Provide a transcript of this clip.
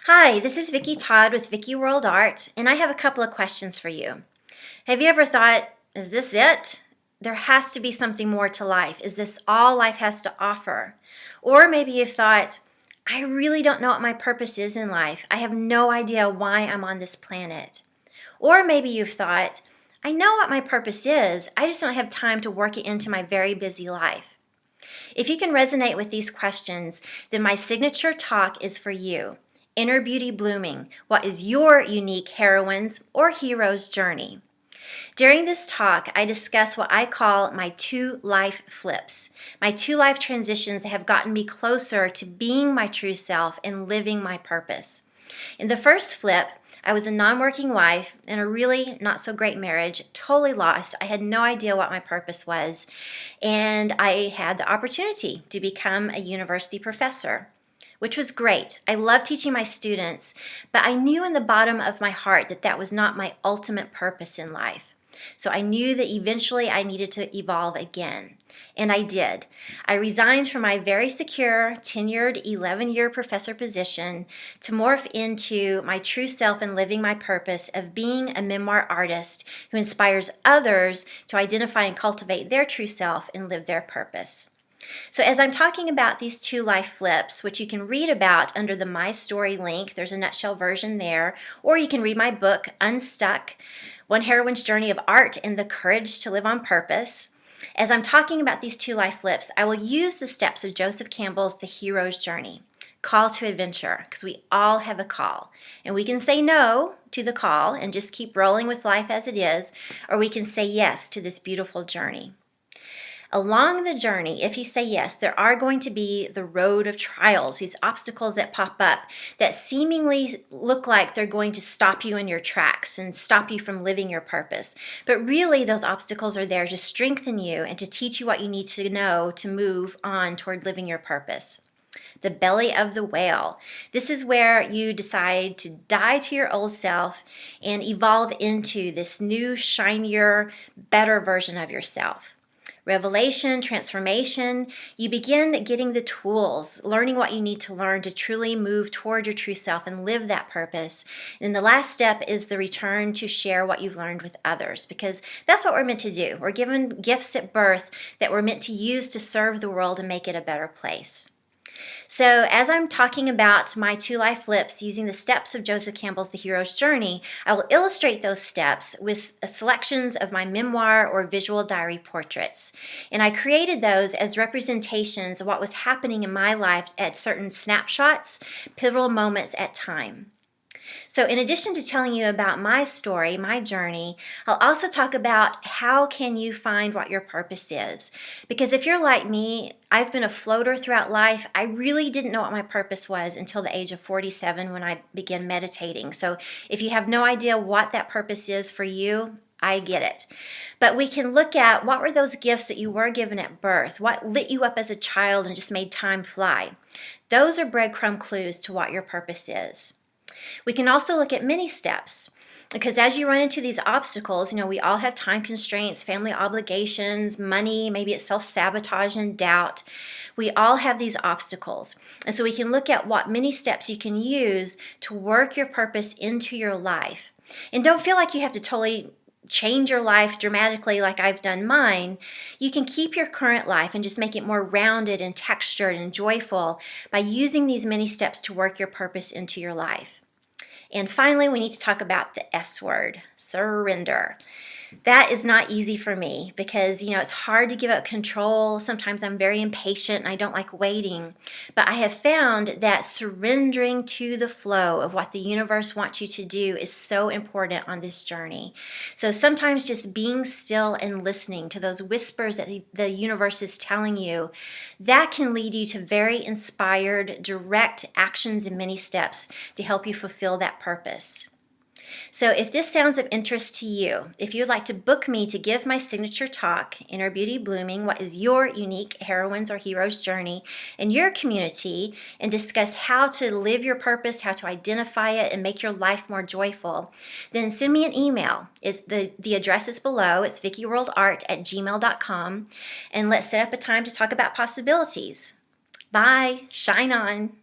Hi, this is Vicki Todd with Vicki World Art, and I have a couple of questions for you. Have you ever thought, is this it? There has to be something more to life. Is this all life has to offer? Or maybe you've thought, I really don't know what my purpose is in life. I have no idea why I'm on this planet. Or maybe you've thought, I know what my purpose is, I just don't have time to work it into my very busy life. If you can resonate with these questions, then my signature talk is for you. Inner Beauty Blooming, what is your unique heroine's or hero's journey? During this talk, I discuss what I call my two life flips, my two life transitions that have gotten me closer to being my true self and living my purpose. In the first flip, I was a non-working wife in a really not so great marriage, totally lost. I had no idea what my purpose was, and I had the opportunity to become a university professor, which was great. I loved teaching my students, but I knew in the bottom of my heart that that was not my ultimate purpose in life. So I knew that eventually I needed to evolve again. And I did. I resigned from my very secure, tenured 11-year professor position to morph into my true self and living my purpose of being a memoir artist who inspires others to identify and cultivate their true self and live their purpose. So as I'm talking about these two life flips, which you can read about under the My Story link, there's a nutshell version there, or you can read my book, Unstuck, One Heroine's Journey of Art and the Courage to Live on Purpose. As I'm talking about these two life flips, I will use the steps of Joseph Campbell's The Hero's Journey, Call to Adventure, because we all have a call. And we can say no to the call and just keep rolling with life as it is, or we can say yes to this beautiful journey. Along the journey, if you say yes, there are going to be the road of trials, these obstacles that pop up that seemingly look like they're going to stop you in your tracks and stop you from living your purpose. But really, those obstacles are there to strengthen you and to teach you what you need to know to move on toward living your purpose. The belly of the whale. This is where you decide to die to your old self and evolve into this new, shinier, better version of yourself. Revelation, transformation, you begin getting the tools, learning what you need to learn to truly move toward your true self and live that purpose. And the last step is the return to share what you've learned with others, because that's what we're meant to do. We're given gifts at birth that we're meant to use to serve the world and make it a better place. So as I'm talking about my two life flips using the steps of Joseph Campbell's The Hero's Journey, I will illustrate those steps with selections of my memoir or visual diary portraits. And I created those as representations of what was happening in my life at certain snapshots, pivotal moments at time. So in addition to telling you about my story, my journey, I'll also talk about how can you find what your purpose is. Because if you're like me, I've been a floater throughout life. I really didn't know what my purpose was until the age of 47 when I began meditating. So if you have no idea what that purpose is for you, I get it. But we can look at what were those gifts that you were given at birth? What lit you up as a child and just made time fly? Those are breadcrumb clues to what your purpose is. We can also look at many steps, because as you run into these obstacles, we all have time constraints, family obligations, money, maybe it's self-sabotage and doubt. We all have these obstacles. And so we can look at what many steps you can use to work your purpose into your life. And don't feel like you have to totally change your life dramatically like I've done mine. You can keep your current life and just make it more rounded and textured and joyful by using these many steps to work your purpose into your life. And finally, we need to talk about the S word, surrender. That is not easy for me because, it's hard to give up control. Sometimes I'm very impatient and I don't like waiting. But I have found that surrendering to the flow of what the universe wants you to do is so important on this journey. So sometimes just being still and listening to those whispers that the universe is telling you, that can lead you to very inspired, direct actions and many steps to help you fulfill that purpose. So if this sounds of interest to you, if you'd like to book me to give my signature talk, Inner Beauty Blooming, what is your unique heroine's or hero's journey in your community, and discuss how to live your purpose, how to identify it, and make your life more joyful, then send me an email. The address is below. It's vickiworldart@gmail.com, and let's set up a time to talk about possibilities. Bye. Shine on.